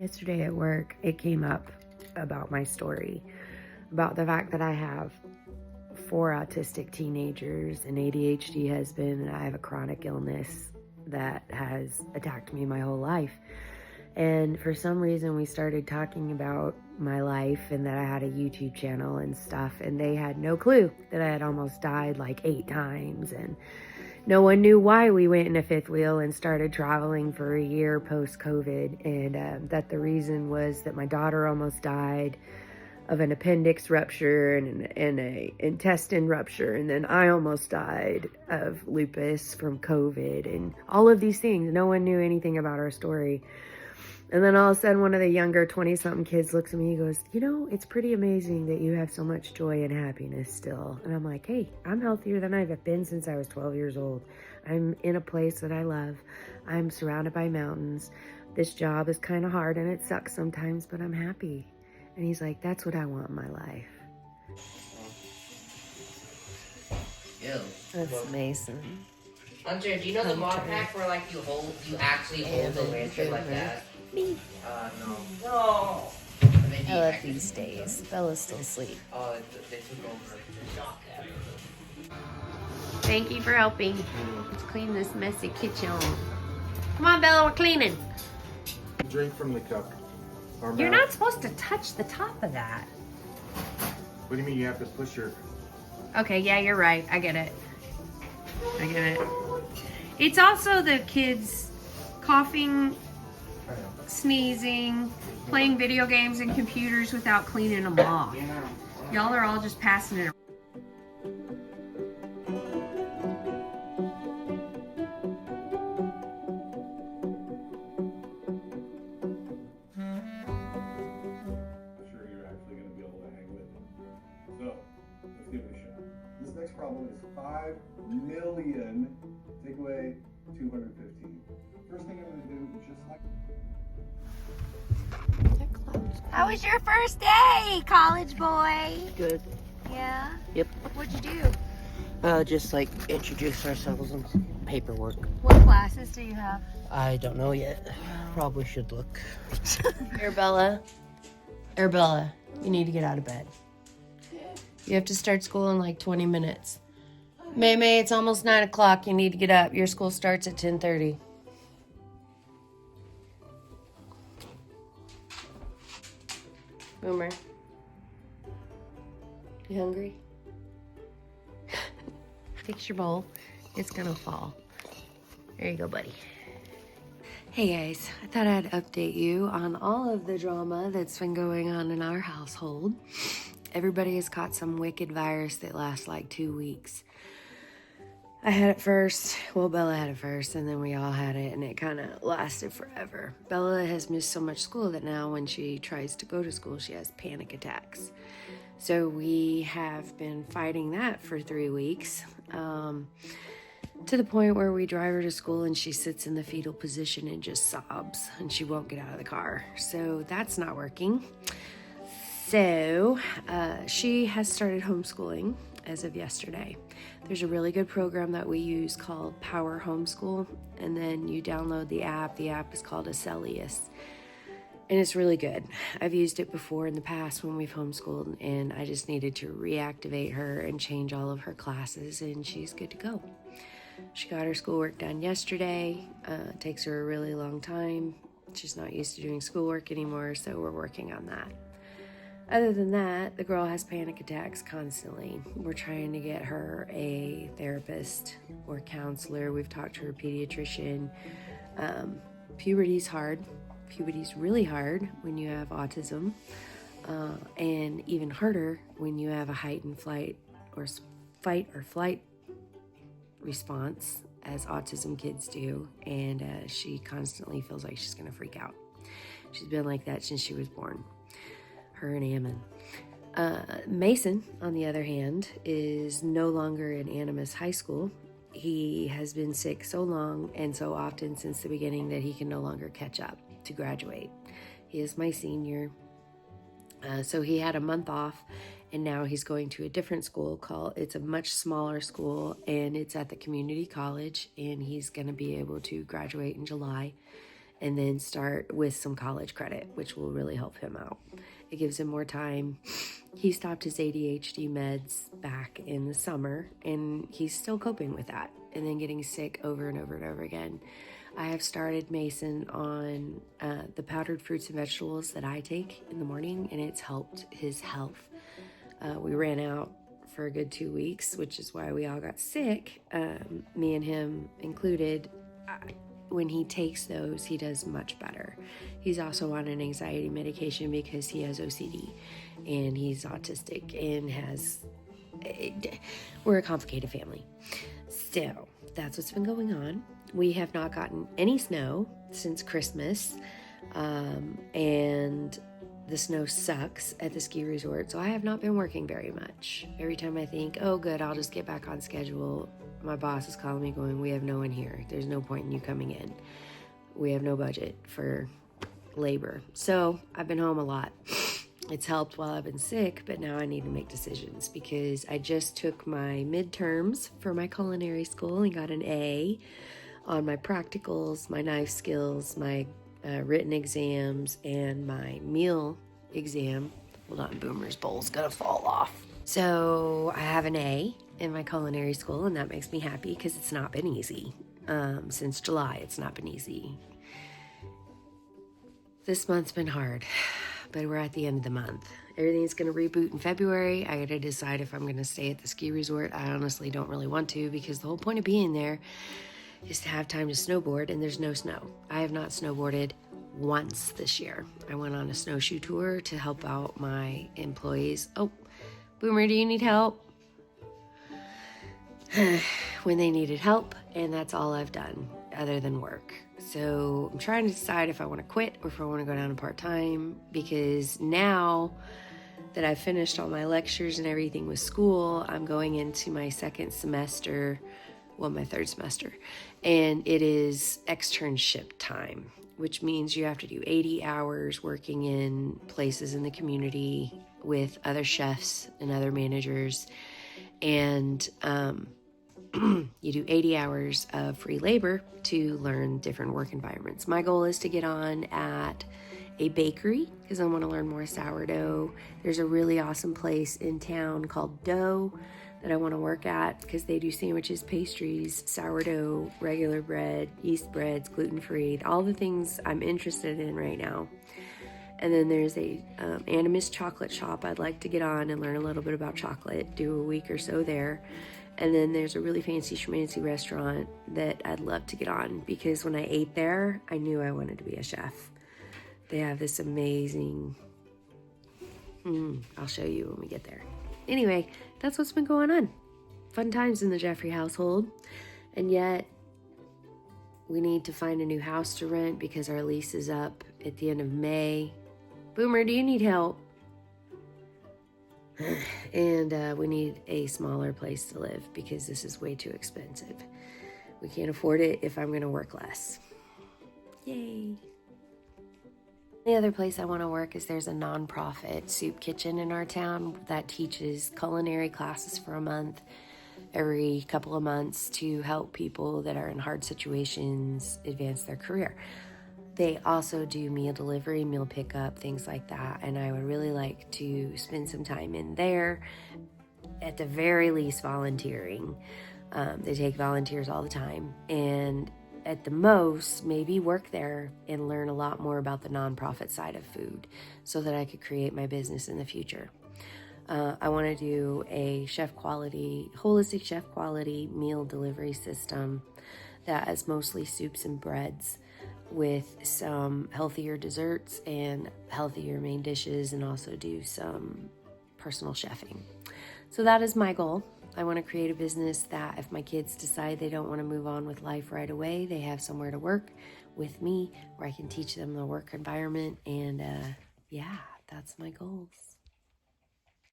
Yesterday at work, it came up about my story, about the fact that I have 4 autistic teenagers, an ADHD husband, and I have a chronic illness that has attacked me my whole life. And for some reason, we started talking about my life and that I had a YouTube channel and stuff, and they had no clue that I had almost died like 8 times, and no one knew why we went in a fifth wheel and started traveling for a year post-COVID, and that the reason was that my daughter almost died of an appendix rupture and a intestine rupture, and then I almost died of lupus from COVID, and all of these things. No one knew anything about our story. And then all of a sudden, one of the younger 20-something kids looks at me, he goes, "You know, it's pretty amazing that you have so much joy and happiness still." And I'm like, hey, I'm healthier than I've been since I was 12 years old. I'm in a place that I love. I'm surrounded by mountains. This job is kind of hard and it sucks sometimes, but I'm happy. And he's like, that's what I want in my life. Ew. That's Mason. Hunter, do you know the mod pack where like you actually hold the lantern like that? Me. No. No. I left these days. Bella's still asleep. Oh, they took over. Thank you for helping. Let's clean this messy kitchen. Come on, Bella, we're cleaning. Drink from the cup. You're not supposed to touch the top of that. What do you mean you have to push your... Okay, yeah, you're right. I get it. It's also the kids coughing, sneezing, playing video games and computers without cleaning them off. Y'all are all just passing it around. Next problem is 5 million. Take away 215. First thing I'm going to do is just like... How was your first day, college boy? Good. Yeah? Yep. What'd you do? Just like introduce ourselves and some paperwork. What classes do you have? I don't know yet. Probably should look. Arabella, you need to get out of bed. You have to start school in like 20 minutes. May, it's almost 9 o'clock. You need to get up. Your school starts at 10:30. Boomer. You hungry? Fix your bowl. It's gonna fall. There you go, buddy. Hey guys, I thought I'd update you on all of the drama that's been going on in our household. Everybody has caught some wicked virus that lasts like 2 weeks. I had it first. Well, Bella had it first, and then we all had it, and it kind of lasted forever. Bella has missed so much school that now when she tries to go to school, she has panic attacks. So we have been fighting that for 3 weeks, to the point where we drive her to school and she sits in the fetal position and just sobs, and she won't get out of the car. So that's not working. So she has started homeschooling as of yesterday. There's a really good program that we use called Power Homeschool, and then you download the app. The app is called Acelius, and it's really good. I've used it before in the past when we've homeschooled, and I just needed to reactivate her and change all of her classes, and she's good to go. She got her schoolwork done yesterday. It takes her a really long time. She's not used to doing schoolwork anymore, so we're working on that. Other than that, the girl has panic attacks constantly. We're trying to get her a therapist or counselor. We've talked to her pediatrician. Puberty's hard. Puberty's really hard when you have autism, and even harder when you have a heightened fight or flight response, as autism kids do, and she constantly feels like she's gonna freak out. She's been like that since she was born. Her and Ammon. Mason, on the other hand, is no longer in Animas High School. He has been sick so long and so often since the beginning that he can no longer catch up to graduate. He is my senior. So he had a month off, and now he's going to a different school it's a much smaller school, and it's at the community college, and he's going to be able to graduate in July and then start with some college credit, which will really help him out. It gives him more time. He stopped his ADHD meds back in the summer, and he's still coping with that, and then getting sick over and over and over again. I have started Mason on the powdered fruits and vegetables that I take in the morning, and it's helped his health. We ran out for a good 2 weeks, which is why we all got sick, me and him included. When he takes those, he does much better. He's also on an anxiety medication because he has OCD, and he's autistic and we're a complicated family. Still, that's what's been going on. We have not gotten any snow since Christmas, and the snow sucks at the ski resort, so I have not been working very much. Every time I think, oh good, I'll just get back on schedule, my boss is calling me going, we have no one here. There's no point in you coming in. We have no budget for labor. So I've been home a lot. It's helped while I've been sick, but now I need to make decisions because I just took my midterms for my culinary school and got an A on my practicals, my knife skills, my written exams, and my meal exam. Hold on, Boomer's bowl's gonna fall off. So I have an A in my culinary school, and that makes me happy because it's not been easy. Since July, it's not been easy. This month's been hard, but we're at the end of the month. Everything's gonna reboot in February. I gotta decide if I'm gonna stay at the ski resort. I honestly don't really want to because the whole point of being there is to have time to snowboard, and there's no snow. I have not snowboarded once this year. I went on a snowshoe tour to help out my employees. Oh, Boomer, do you need help? When they needed help, and that's all I've done other than work. So I'm trying to decide if I want to quit or if I want to go down to part-time, because now that I've finished all my lectures and everything with school, I'm going into my second semester, well, my third semester, and it is externship time, which means you have to do 80 hours working in places in the community with other chefs and other managers, and you do 80 hours of free labor to learn different work environments. My goal is to get on at a bakery because I want to learn more sourdough. There's a really awesome place in town called Dough that I want to work at because they do sandwiches, pastries, sourdough, regular bread, yeast breads, gluten-free, all the things I'm interested in right now. And then there's a Animus chocolate shop I'd like to get on and learn a little bit about chocolate, do a week or so there. And then there's a really fancy schmancy restaurant that I'd love to get on because when I ate there, I knew I wanted to be a chef. They have this amazing, I'll show you when we get there. Anyway, that's what's been going on. Fun times in the Jeffrey household. And yet, we need to find a new house to rent because our lease is up at the end of May. Boomer, do you need help? And we need a smaller place to live because this is way too expensive. We can't afford it if I'm going to work less. Yay. The other place I want to work is there's a nonprofit soup kitchen in our town that teaches culinary classes for a month, every couple of months, to help people that are in hard situations advance their career. They also do meal delivery, meal pickup, things like that, and I would really like to spend some time in there, at the very least volunteering. They take volunteers all the time, and at the most, maybe work there and learn a lot more about the nonprofit side of food so that I could create my business in the future. I want to do a holistic chef quality meal delivery system that is mostly soups and breads with some healthier desserts and healthier main dishes, and also do some personal chefing. So that is my goal. I want to create a business that if my kids decide they don't want to move on with life right away, they have somewhere to work with me where I can teach them the work environment. And yeah, that's my goals.